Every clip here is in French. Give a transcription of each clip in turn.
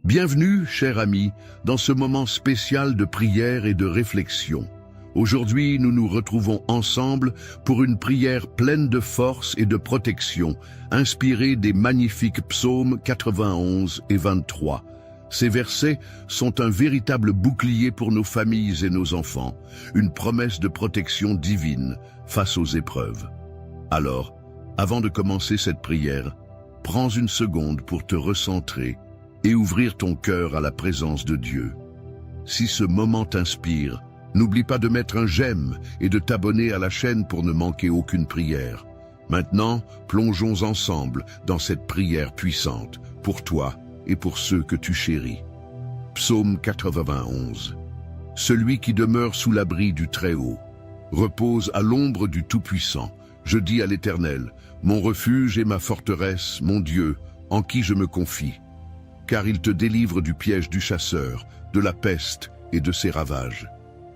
Bienvenue, cher ami, dans ce moment spécial de prière et de réflexion. Aujourd'hui, nous nous retrouvons ensemble pour une prière pleine de force et de protection, inspirée des magnifiques psaumes 91 et 23. Ces versets sont un véritable bouclier pour nos familles et nos enfants, une promesse de protection divine face aux épreuves. Alors, avant de commencer cette prière, prends une seconde pour te recentrer et ouvrir ton cœur à la présence de Dieu. Si ce moment t'inspire, n'oublie pas de mettre un j'aime et de t'abonner à la chaîne pour ne manquer aucune prière. Maintenant, plongeons ensemble dans cette prière puissante pour toi et pour ceux que tu chéris. Psaume 91. Celui qui demeure sous l'abri du Très-Haut repose à l'ombre du Tout-Puissant. Je dis à l'Éternel, mon refuge et ma forteresse, mon Dieu, en qui je me confie. Car il te délivre du piège du chasseur, de la peste et de ses ravages.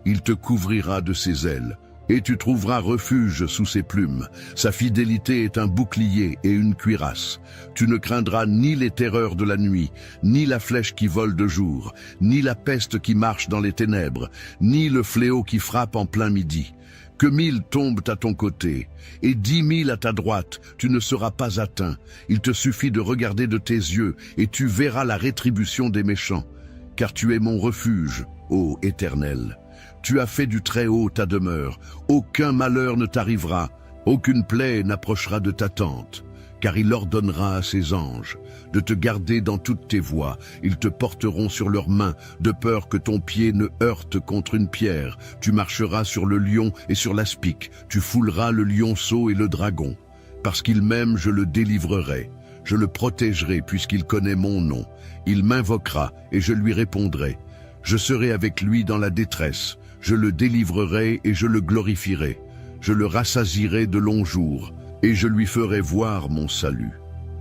Il te couvrira de ses ailes, et tu trouveras refuge sous ses plumes. Sa fidélité est un bouclier et une cuirasse. Tu ne craindras ni les terreurs de la nuit, ni la flèche qui vole de jour, ni la peste qui marche dans les ténèbres, ni le fléau qui frappe en plein midi. Que 1000 tombent à ton côté, et 10 000 à ta droite, tu ne seras pas atteint. Il te suffit de regarder de tes yeux, et tu verras la rétribution des méchants. Car tu es mon refuge, ô Éternel. Tu as fait du Très-Haut ta demeure. Aucun malheur ne t'arrivera, aucune plaie n'approchera de ta tente. Car il ordonnera à ses anges de te garder dans toutes tes voies. Ils te porteront sur leurs mains, de peur que ton pied ne heurte contre une pierre. Tu marcheras sur le lion et sur l'aspic. Tu fouleras le lionceau et le dragon. Parce qu'il m'aime, je le délivrerai. Je le protégerai puisqu'il connaît mon nom. Il m'invoquera et je lui répondrai. Je serai avec lui dans la détresse. Je le délivrerai et je le glorifierai. Je le rassasierai de longs jours et je lui ferai voir mon salut.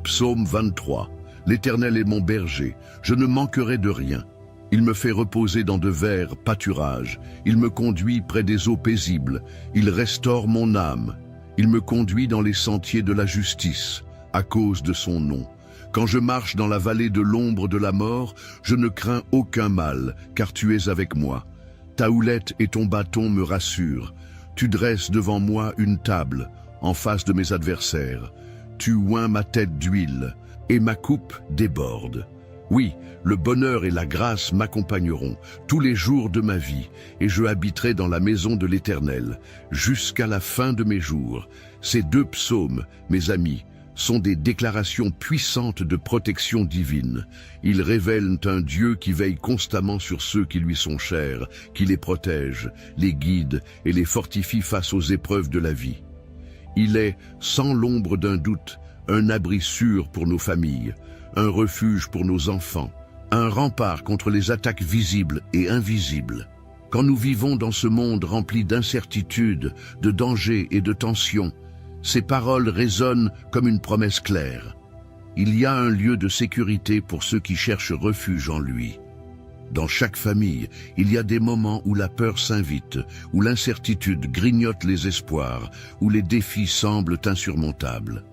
Psaume 23. L'Éternel est mon berger, je ne manquerai de rien. Il me fait reposer dans de verts pâturages. Il me conduit près des eaux paisibles. Il restaure mon âme. Il me conduit dans les sentiers de la justice, à cause de son nom. Quand je marche dans la vallée de l'ombre de la mort, je ne crains aucun mal, car tu es avec moi. Ta houlette et ton bâton me rassurent. Tu dresses devant moi une table, en face de mes adversaires. Tu oins ma tête d'huile, et ma coupe déborde. Oui, le bonheur et la grâce m'accompagneront tous les jours de ma vie, et je habiterai dans la maison de l'Éternel, jusqu'à la fin de mes jours. Ces deux psaumes, mes amis, sont des déclarations puissantes de protection divine. Ils révèlent un Dieu qui veille constamment sur ceux qui lui sont chers, qui les protège, les guide et les fortifie face aux épreuves de la vie. Il est, sans l'ombre d'un doute, un abri sûr pour nos familles, un refuge pour nos enfants, un rempart contre les attaques visibles et invisibles. Quand nous vivons dans ce monde rempli d'incertitudes, de dangers et de tensions, ces paroles résonnent comme une promesse claire. Il y a un lieu de sécurité pour ceux qui cherchent refuge en lui. Dans chaque famille, il y a des moments où la peur s'invite, où l'incertitude grignote les espoirs, où les défis semblent insurmontables.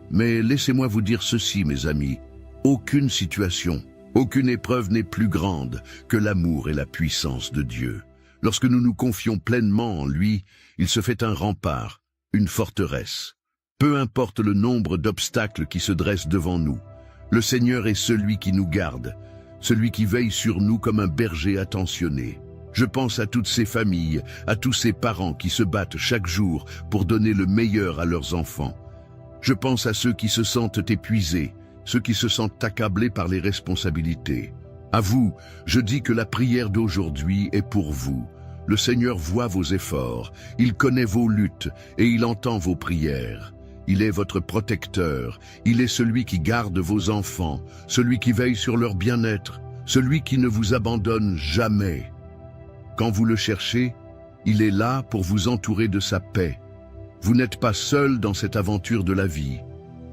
Mais laissez-moi vous dire ceci, mes amis, aucune situation, aucune épreuve n'est plus grande que l'amour et la puissance de Dieu. Lorsque nous nous confions pleinement en lui, il se fait un rempart, une forteresse. Peu importe le nombre d'obstacles qui se dressent devant nous, le Seigneur est celui qui nous garde, celui qui veille sur nous comme un berger attentionné. Je pense à toutes ces familles, à tous ces parents qui se battent chaque jour pour donner le meilleur à leurs enfants. Je pense à ceux qui se sentent épuisés, ceux qui se sentent accablés par les responsabilités. À vous, je dis que la prière d'aujourd'hui est pour vous. Le Seigneur voit vos efforts, il connaît vos luttes et il entend vos prières. Il est votre protecteur, il est celui qui garde vos enfants, celui qui veille sur leur bien-être, celui qui ne vous abandonne jamais. Quand vous le cherchez, il est là pour vous entourer de sa paix. Vous n'êtes pas seul dans cette aventure de la vie.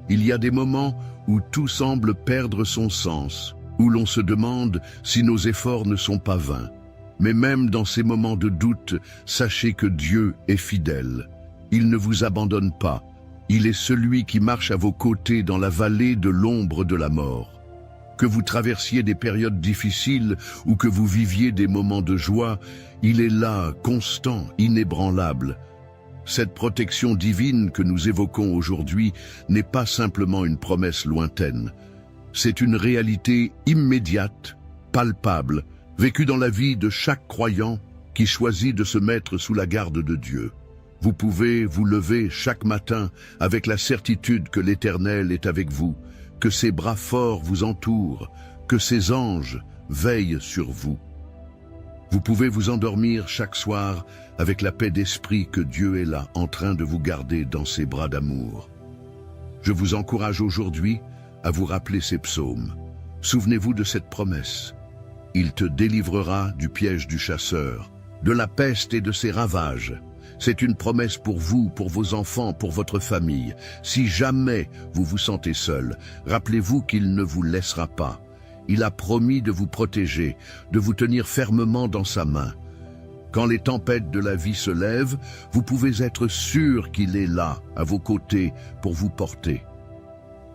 Il y a des moments où tout semble perdre son sens, où l'on se demande si nos efforts ne sont pas vains. Mais même dans ces moments de doute, sachez que Dieu est fidèle. Il ne vous abandonne pas. Il est celui qui marche à vos côtés dans la vallée de l'ombre de la mort. Que vous traversiez des périodes difficiles ou que vous viviez des moments de joie, il est là, constant, inébranlable. Cette protection divine que nous évoquons aujourd'hui n'est pas simplement une promesse lointaine. C'est une réalité immédiate, palpable, vécue dans la vie de chaque croyant qui choisit de se mettre sous la garde de Dieu. Vous pouvez vous lever chaque matin avec la certitude que l'Éternel est avec vous, que ses bras forts vous entourent, que ses anges veillent sur vous. Vous pouvez vous endormir chaque soir avec la paix d'esprit que Dieu est là, en train de vous garder dans ses bras d'amour. Je vous encourage aujourd'hui à vous rappeler ces psaumes. Souvenez-vous de cette promesse. Il te délivrera du piège du chasseur, de la peste et de ses ravages. C'est une promesse pour vous, pour vos enfants, pour votre famille. Si jamais vous vous sentez seul, rappelez-vous qu'il ne vous laissera pas. Il a promis de vous protéger, de vous tenir fermement dans sa main. Quand les tempêtes de la vie se lèvent, vous pouvez être sûr qu'il est là, à vos côtés, pour vous porter.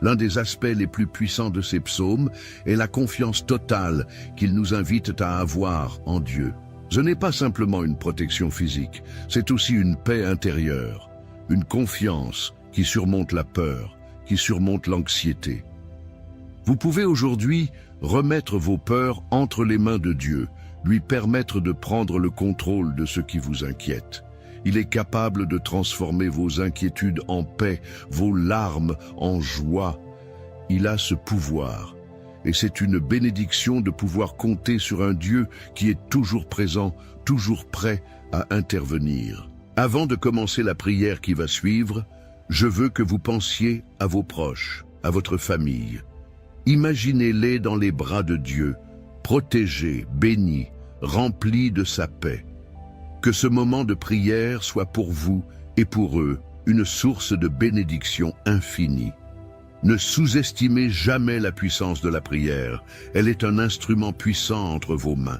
L'un des aspects les plus puissants de ces psaumes est la confiance totale qu'ils nous invitent à avoir en Dieu. Ce n'est pas simplement une protection physique, c'est aussi une paix intérieure, une confiance qui surmonte la peur, qui surmonte l'anxiété. Vous pouvez aujourd'hui remettre vos peurs entre les mains de Dieu, lui permettre de prendre le contrôle de ce qui vous inquiète. Il est capable de transformer vos inquiétudes en paix, vos larmes en joie. Il a ce pouvoir. Et c'est une bénédiction de pouvoir compter sur un Dieu qui est toujours présent, toujours prêt à intervenir. Avant de commencer la prière qui va suivre, je veux que vous pensiez à vos proches, à votre famille. Imaginez-les dans les bras de Dieu, protégés, bénis, remplis de sa paix. Que ce moment de prière soit pour vous et pour eux une source de bénédiction infinie. Ne sous-estimez jamais la puissance de la prière. Elle est un instrument puissant entre vos mains.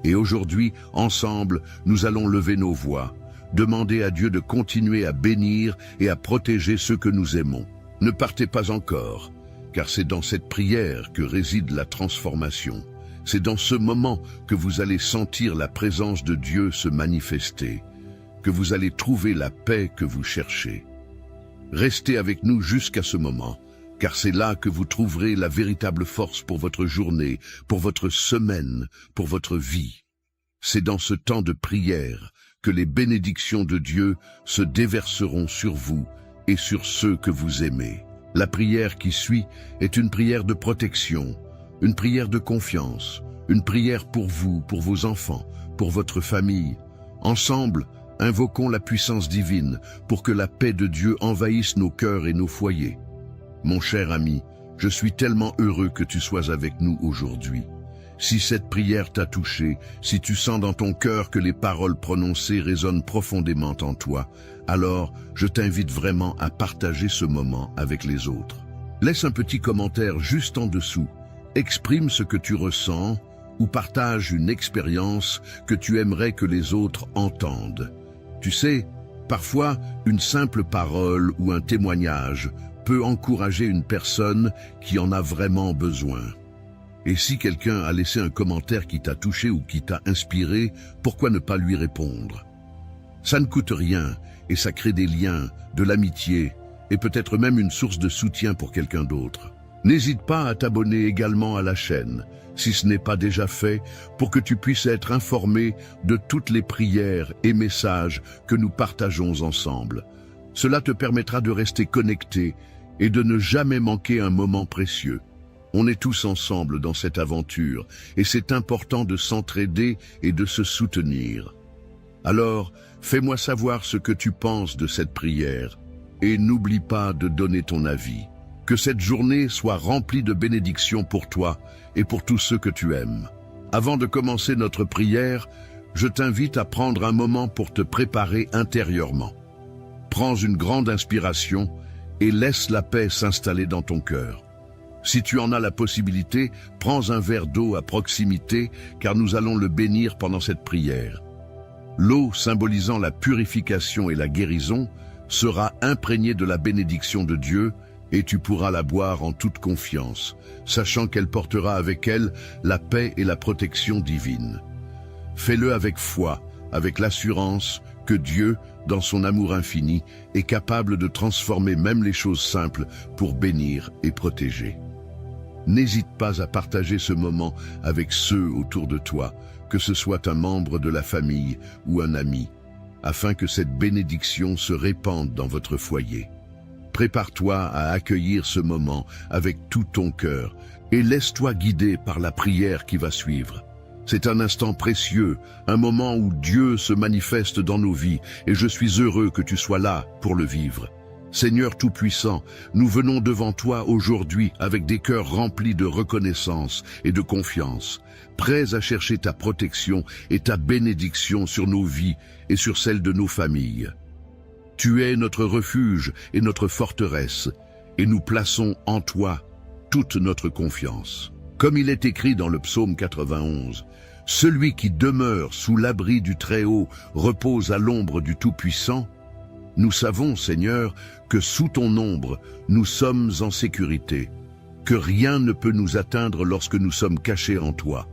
Et aujourd'hui, ensemble, nous allons lever nos voix, demander à Dieu de continuer à bénir et à protéger ceux que nous aimons. Ne partez pas encore, car c'est dans cette prière que réside la transformation. C'est dans ce moment que vous allez sentir la présence de Dieu se manifester, que vous allez trouver la paix que vous cherchez. Restez avec nous jusqu'à ce moment, car c'est là que vous trouverez la véritable force pour votre journée, pour votre semaine, pour votre vie. C'est dans ce temps de prière que les bénédictions de Dieu se déverseront sur vous et sur ceux que vous aimez. La prière qui suit est une prière de protection, une prière de confiance, une prière pour vous, pour vos enfants, pour votre famille. Ensemble, invoquons la puissance divine pour que la paix de Dieu envahisse nos cœurs et nos foyers. Mon cher ami, je suis tellement heureux que tu sois avec nous aujourd'hui. Si cette prière t'a touché, si tu sens dans ton cœur que les paroles prononcées résonnent profondément en toi, alors je t'invite vraiment à partager ce moment avec les autres. Laisse un petit commentaire juste en dessous. Exprime ce que tu ressens ou partage une expérience que tu aimerais que les autres entendent. Tu sais, parfois, une simple parole ou un témoignage peut encourager une personne qui en a vraiment besoin. Et si quelqu'un a laissé un commentaire qui t'a touché ou qui t'a inspiré, pourquoi ne pas lui répondre? Ça ne coûte rien et ça crée des liens, de l'amitié et peut-être même une source de soutien pour quelqu'un d'autre. N'hésite pas à t'abonner également à la chaîne, si ce n'est pas déjà fait, pour que tu puisses être informé de toutes les prières et messages que nous partageons ensemble. Cela te permettra de rester connecté et de ne jamais manquer un moment précieux. On est tous ensemble dans cette aventure et c'est important de s'entraider et de se soutenir. Alors, fais-moi savoir ce que tu penses de cette prière et n'oublie pas de donner ton avis. Que cette journée soit remplie de bénédictions pour toi et pour tous ceux que tu aimes. Avant de commencer notre prière, je t'invite à prendre un moment pour te préparer intérieurement. Prends une grande inspiration et laisse la paix s'installer dans ton cœur. Si tu en as la possibilité, prends un verre d'eau à proximité car nous allons le bénir pendant cette prière. L'eau, symbolisant la purification et la guérison, sera imprégnée de la bénédiction de Dieu et tu pourras la boire en toute confiance, sachant qu'elle portera avec elle la paix et la protection divine. Fais-le avec foi, avec l'assurance que Dieu, dans son amour infini, est capable de transformer même les choses simples pour bénir et protéger. N'hésite pas à partager ce moment avec ceux autour de toi, que ce soit un membre de la famille ou un ami, afin que cette bénédiction se répande dans votre foyer. Prépare-toi à accueillir ce moment avec tout ton cœur et laisse-toi guider par la prière qui va suivre. C'est un instant précieux, un moment où Dieu se manifeste dans nos vies et je suis heureux que tu sois là pour le vivre. Seigneur Tout-Puissant, nous venons devant toi aujourd'hui avec des cœurs remplis de reconnaissance et de confiance, prêts à chercher ta protection et ta bénédiction sur nos vies et sur celles de nos familles. Tu es notre refuge et notre forteresse, et nous plaçons en toi toute notre confiance. Comme il est écrit dans le psaume 91, « Celui qui demeure sous l'abri du Très-Haut repose à l'ombre du Tout-Puissant » Nous savons, Seigneur, que sous ton ombre, nous sommes en sécurité, que rien ne peut nous atteindre lorsque nous sommes cachés en toi.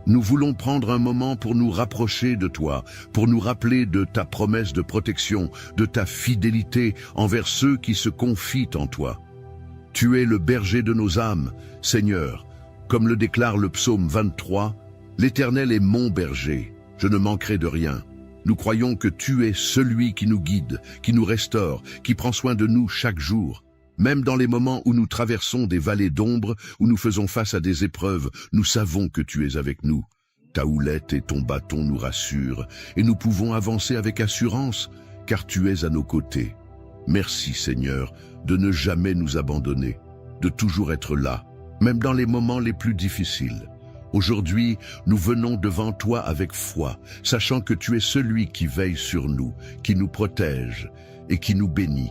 Nous voulons prendre un moment pour nous rapprocher de toi, pour nous rappeler de ta promesse de protection, de ta fidélité envers ceux qui se confient en toi. Tu es le berger de nos âmes, Seigneur. Comme le déclare le psaume 23, « L'Éternel est mon berger, je ne manquerai de rien ». Nous croyons que tu es celui qui nous guide, qui nous restaure, qui prend soin de nous chaque jour. Même dans les moments où nous traversons des vallées d'ombre, où nous faisons face à des épreuves, nous savons que tu es avec nous. Ta houlette et ton bâton nous rassurent, et nous pouvons avancer avec assurance, car tu es à nos côtés. Merci Seigneur, de ne jamais nous abandonner, de toujours être là, même dans les moments les plus difficiles. Aujourd'hui, nous venons devant toi avec foi, sachant que tu es celui qui veille sur nous, qui nous protège et qui nous bénit.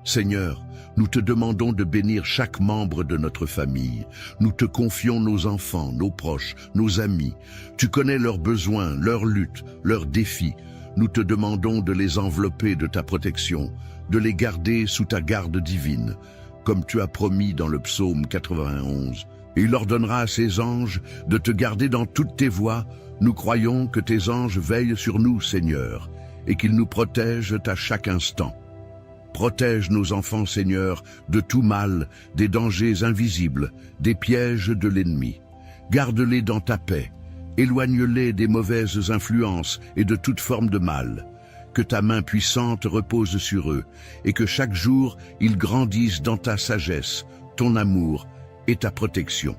Seigneur, nous te demandons de bénir chaque membre de notre famille. Nous te confions nos enfants, nos proches, nos amis. Tu connais leurs besoins, leurs luttes, leurs défis. Nous te demandons de les envelopper de ta protection, de les garder sous ta garde divine, comme tu as promis dans le psaume 91. Il ordonnera à ses anges de te garder dans toutes tes voies. Nous croyons que tes anges veillent sur nous, Seigneur, et qu'ils nous protègent à chaque instant. Protège nos enfants, Seigneur, de tout mal, des dangers invisibles, des pièges de l'ennemi. Garde-les dans ta paix. Éloigne-les des mauvaises influences et de toute forme de mal. Que ta main puissante repose sur eux, et que chaque jour ils grandissent dans ta sagesse, ton amour et ta protection.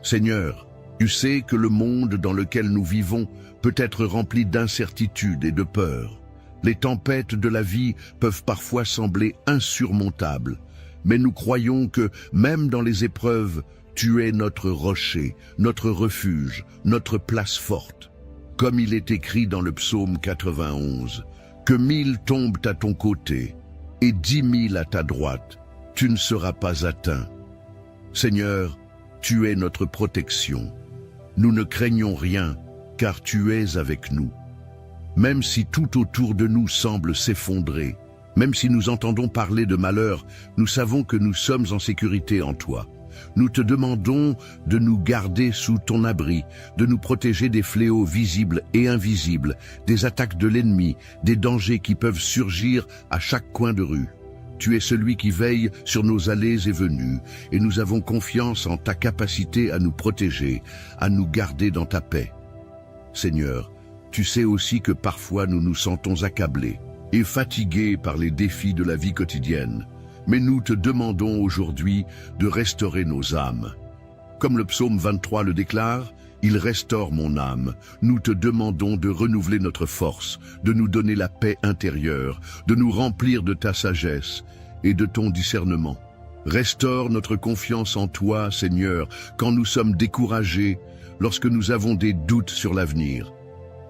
Seigneur, tu sais que le monde dans lequel nous vivons peut être rempli d'incertitudes et de peur. Les tempêtes de la vie peuvent parfois sembler insurmontables, mais nous croyons que, même dans les épreuves, tu es notre rocher, notre refuge, notre place forte. Comme il est écrit dans le psaume 91, « Que 1000 tombent à ton côté et 10 000 à ta droite, tu ne seras pas atteint. » Seigneur, tu es notre protection. Nous ne craignons rien, car tu es avec nous. Même si tout autour de nous semble s'effondrer, même si nous entendons parler de malheur, nous savons que nous sommes en sécurité en toi. Nous te demandons de nous garder sous ton abri, de nous protéger des fléaux visibles et invisibles, des attaques de l'ennemi, des dangers qui peuvent surgir à chaque coin de rue. Tu es celui qui veille sur nos allées et venues, et nous avons confiance en ta capacité à nous protéger, à nous garder dans ta paix. Seigneur, tu sais aussi que parfois nous nous sentons accablés et fatigués par les défis de la vie quotidienne, mais nous te demandons aujourd'hui de restaurer nos âmes. Comme le psaume 23 le déclare, « Il restaure mon âme ». Nous te demandons de renouveler notre force, de nous donner la paix intérieure, de nous remplir de ta sagesse et de ton discernement. Restaure notre confiance en toi, Seigneur, quand nous sommes découragés, lorsque nous avons des doutes sur l'avenir.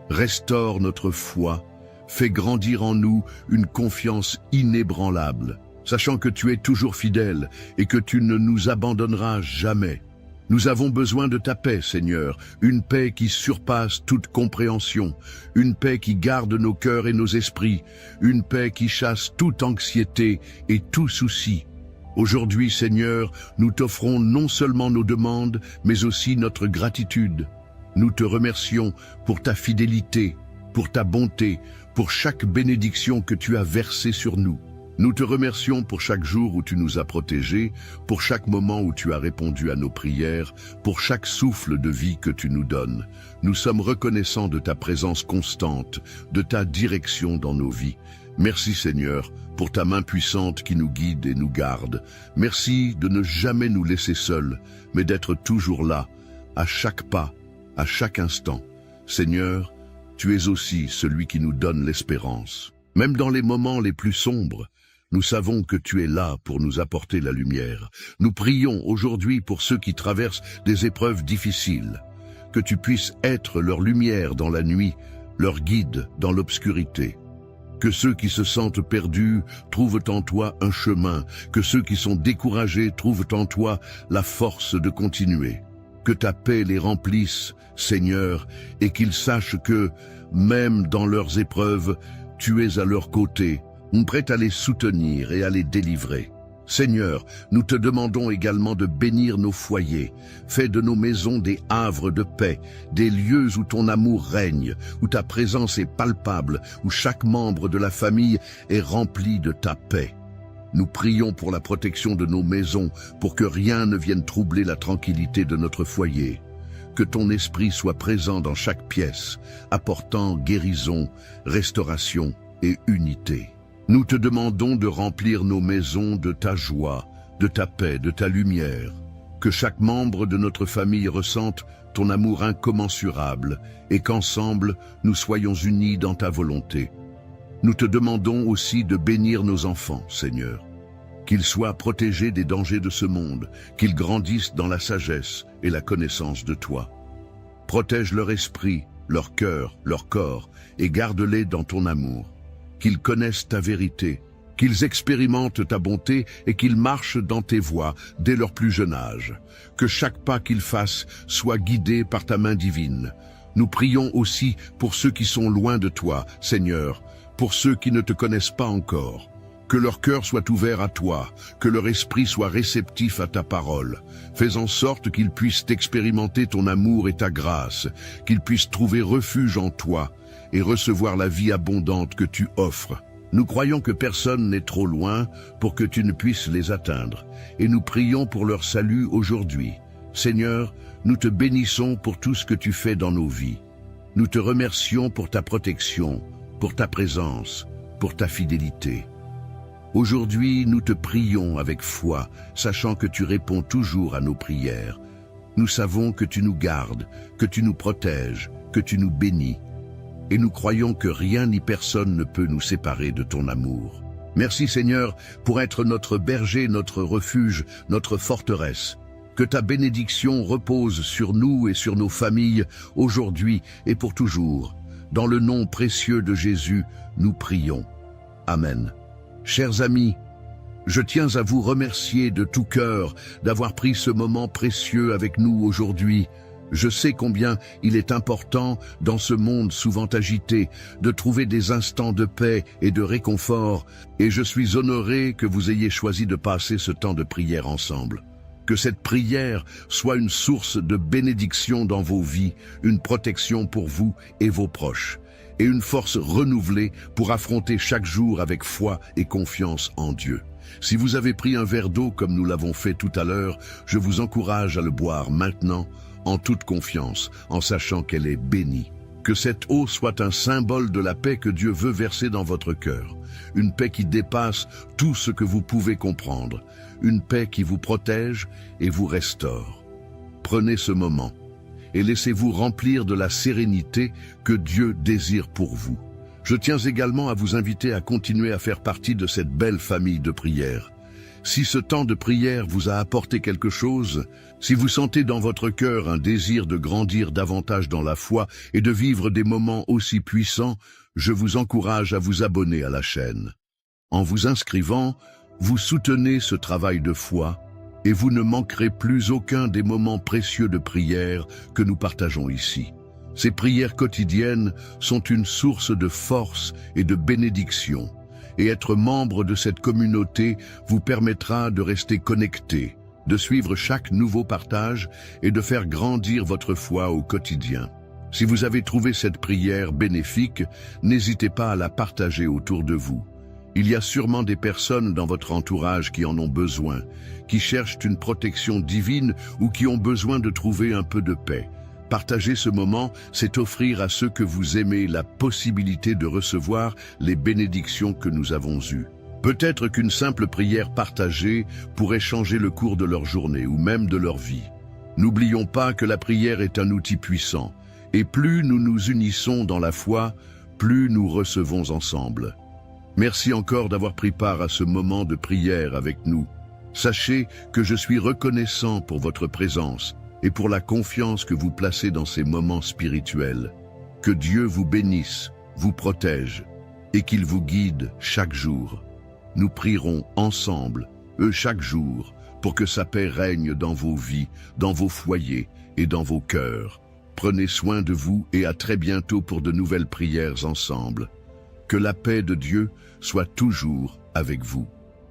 Restaure notre foi, fais grandir en nous une confiance inébranlable, sachant que tu es toujours fidèle et que tu ne nous abandonneras jamais. Nous avons besoin de ta paix, Seigneur, une paix qui surpasse toute compréhension, une paix qui garde nos cœurs et nos esprits, une paix qui chasse toute anxiété et tout souci. Aujourd'hui, Seigneur, nous t'offrons non seulement nos demandes, mais aussi notre gratitude. Nous te remercions pour ta fidélité, pour ta bonté, pour chaque bénédiction que tu as versée sur nous. Nous te remercions pour chaque jour où tu nous as protégés, pour chaque moment où tu as répondu à nos prières, pour chaque souffle de vie que tu nous donnes. Nous sommes reconnaissants de ta présence constante, de ta direction dans nos vies. Merci Seigneur, pour ta main puissante qui nous guide et nous garde. Merci de ne jamais nous laisser seuls, mais d'être toujours là, à chaque pas, à chaque instant. Seigneur, tu es aussi celui qui nous donne l'espérance. Même dans les moments les plus sombres, nous savons que tu es là pour nous apporter la lumière. Nous prions aujourd'hui pour ceux qui traversent des épreuves difficiles, que tu puisses être leur lumière dans la nuit, leur guide dans l'obscurité. Que ceux qui se sentent perdus trouvent en toi un chemin, que ceux qui sont découragés trouvent en toi la force de continuer. Que ta paix les remplisse, Seigneur, et qu'ils sachent que, même dans leurs épreuves, tu es à leur côté, prêt à les soutenir et à les délivrer. Seigneur, nous te demandons également de bénir nos foyers. Fais de nos maisons des havres de paix, des lieux où ton amour règne, où ta présence est palpable, où chaque membre de la famille est rempli de ta paix. Nous prions pour la protection de nos maisons, pour que rien ne vienne troubler la tranquillité de notre foyer. Que ton esprit soit présent dans chaque pièce, apportant guérison, restauration et unité. Nous te demandons de remplir nos maisons de ta joie, de ta paix, de ta lumière. Que chaque membre de notre famille ressente ton amour incommensurable et qu'ensemble, nous soyons unis dans ta volonté. Nous te demandons aussi de bénir nos enfants, Seigneur. Qu'ils soient protégés des dangers de ce monde, qu'ils grandissent dans la sagesse et la connaissance de toi. Protège leur esprit, leur cœur, leur corps et garde-les dans ton amour. Qu'ils connaissent ta vérité, qu'ils expérimentent ta bonté et qu'ils marchent dans tes voies dès leur plus jeune âge. Que chaque pas qu'ils fassent soit guidé par ta main divine. Nous prions aussi pour ceux qui sont loin de toi, Seigneur, pour ceux qui ne te connaissent pas encore. Que leur cœur soit ouvert à toi, que leur esprit soit réceptif à ta parole. Fais en sorte qu'ils puissent expérimenter ton amour et ta grâce, qu'ils puissent trouver refuge en toi et recevoir la vie abondante que tu offres. Nous croyons que personne n'est trop loin pour que tu ne puisses les atteindre, et nous prions pour leur salut aujourd'hui. Seigneur, nous te bénissons pour tout ce que tu fais dans nos vies. Nous te remercions pour ta protection, pour ta présence, pour ta fidélité. Aujourd'hui, nous te prions avec foi, sachant que tu réponds toujours à nos prières. Nous savons que tu nous gardes, que tu nous protèges, que tu nous bénis. Et nous croyons que rien ni personne ne peut nous séparer de ton amour. Merci Seigneur pour être notre berger, notre refuge, notre forteresse. Que ta bénédiction repose sur nous et sur nos familles, aujourd'hui et pour toujours. Dans le nom précieux de Jésus, nous prions. Amen. Chers amis, je tiens à vous remercier de tout cœur d'avoir pris ce moment précieux avec nous aujourd'hui. Je sais combien il est important, dans ce monde souvent agité, de trouver des instants de paix et de réconfort, et je suis honoré que vous ayez choisi de passer ce temps de prière ensemble. Que cette prière soit une source de bénédiction dans vos vies, une protection pour vous et vos proches, et une force renouvelée pour affronter chaque jour avec foi et confiance en Dieu. Si vous avez pris un verre d'eau comme nous l'avons fait tout à l'heure, je vous encourage à le boire maintenant, en toute confiance, en sachant qu'elle est bénie. Que cette eau soit un symbole de la paix que Dieu veut verser dans votre cœur. Une paix qui dépasse tout ce que vous pouvez comprendre. Une paix qui vous protège et vous restaure. Prenez ce moment et laissez-vous remplir de la sérénité que Dieu désire pour vous. Je tiens également à vous inviter à continuer à faire partie de cette belle famille de prière. Si ce temps de prière vous a apporté quelque chose, si vous sentez dans votre cœur un désir de grandir davantage dans la foi et de vivre des moments aussi puissants, je vous encourage à vous abonner à la chaîne. En vous inscrivant, vous soutenez ce travail de foi et vous ne manquerez plus aucun des moments précieux de prière que nous partageons ici. Ces prières quotidiennes sont une source de force et de bénédiction, et être membre de cette communauté vous permettra de rester connecté, de suivre chaque nouveau partage et de faire grandir votre foi au quotidien. Si vous avez trouvé cette prière bénéfique, n'hésitez pas à la partager autour de vous. Il y a sûrement des personnes dans votre entourage qui en ont besoin, qui cherchent une protection divine ou qui ont besoin de trouver un peu de paix. Partager ce moment, c'est offrir à ceux que vous aimez la possibilité de recevoir les bénédictions que nous avons eues. Peut-être qu'une simple prière partagée pourrait changer le cours de leur journée ou même de leur vie. N'oublions pas que la prière est un outil puissant, et plus nous nous unissons dans la foi, plus nous recevons ensemble. Merci encore d'avoir pris part à ce moment de prière avec nous. Sachez que je suis reconnaissant pour votre présence et pour la confiance que vous placez dans ces moments spirituels. Que Dieu vous bénisse, vous protège et qu'il vous guide chaque jour. Nous prierons ensemble, chaque jour, pour que sa paix règne dans vos vies, dans vos foyers et dans vos cœurs. Prenez soin de vous et à très bientôt pour de nouvelles prières ensemble. Que la paix de Dieu soit toujours avec vous.